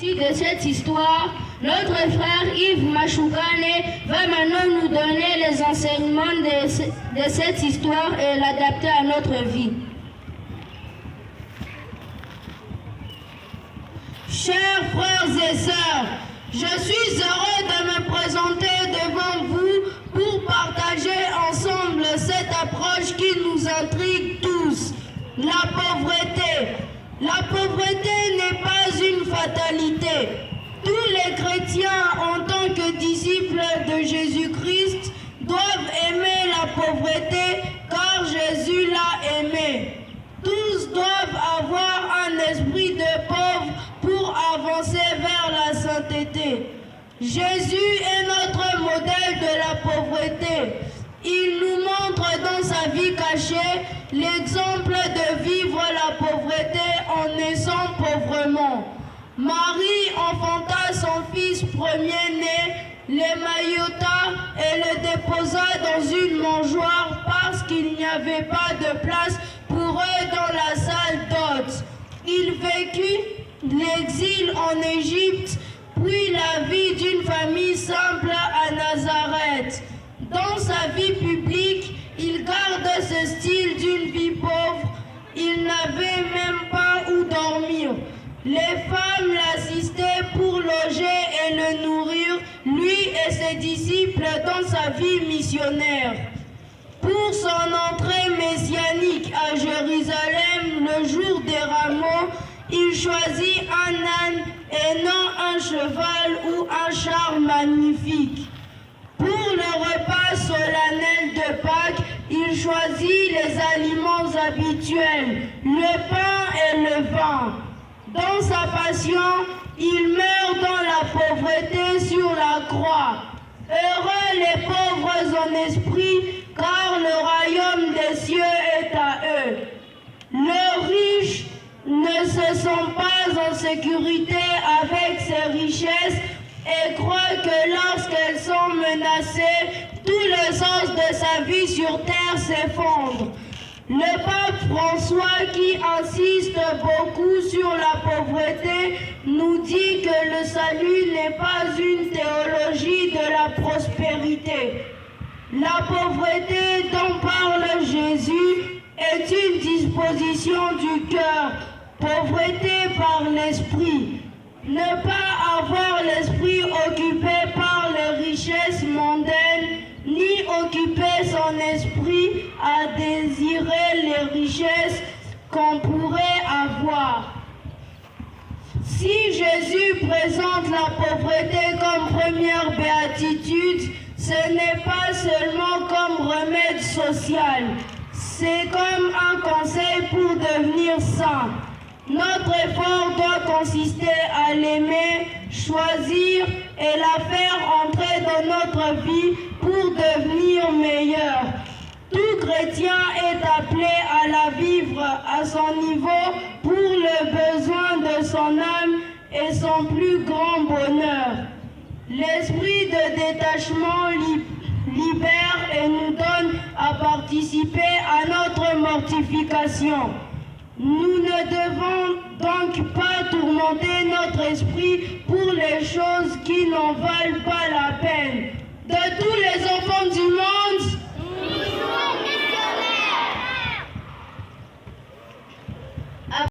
De cette histoire, notre frère Yves Machoukane va maintenant nous donner les enseignements de cette histoire et l'adapter à notre vie. Chers frères et sœurs, je suis heureux de me présenter devant vous pour partager ensemble cette approche qui nous intrigue tous, la pauvreté. La pauvreté n'est pas une fatalité. Tous les chrétiens, en tant que disciples de Jésus-Christ, doivent aimer la pauvreté car Jésus l'a aimée. Tous doivent avoir un esprit de pauvre pour avancer vers la sainteté. Jésus est notre modèle de la pauvreté. Il nous montre dans sa vie cachée l'exemple de vivre la pauvreté en naissant pauvrement. Marie enfanta son fils premier-né, l'émaillota et le déposa dans une mangeoire parce qu'il n'y avait pas de place pour eux dans la salle d'hôtes. Il vécut l'exil en Égypte, puis la vie d'une famille simple à Nazareth. Dans sa vie publique, il garde ce style d'une vie pauvre. Il n'avait même pas où dormir. Les femmes l'assistaient pour loger et le nourrir, lui et ses disciples dans sa vie missionnaire. Pour son entrée messianique à Jérusalem le jour des rameaux, il choisit un âne et non un cheval ou un char magnifique. Pour le repas solennel de Pâques, il choisit les aliments habituels, le pain et le vin. Dans sa passion, il meurt dans la pauvreté sur la croix. Heureux les pauvres en esprit, car le royaume des cieux est à eux. Les riches ne se sentent pas en sécurité avec ses richesses et croient que lorsqu'elles sont menacées, tout le sens de sa vie sur terre s'effondre. Le pape François, qui insiste beaucoup sur la pauvreté, nous dit que le salut n'est pas une théologie de la prospérité. La pauvreté dont parle Jésus est une disposition du cœur, pauvreté par l'esprit. Ne pas avoir l'esprit occupé par les richesses mondaines, ni occuper son esprit à désirer les richesses qu'on pourrait avoir. Si Jésus présente la pauvreté comme première béatitude, ce n'est pas seulement comme remède social, c'est comme un conseil pour devenir saint. Notre effort doit consister à l'aimer, choisir et la faire entrer dans notre vie pour devenir meilleur. Tout chrétien est appelé à la vivre à son niveau pour le besoin de son âme et son plus grand bonheur. L'esprit de détachement libère et nous donne à participer à notre mortification. Nous ne devons donc pas tourmenter notre esprit pour les choses qui n'en valent pas la peine. De tous les enfants du monde,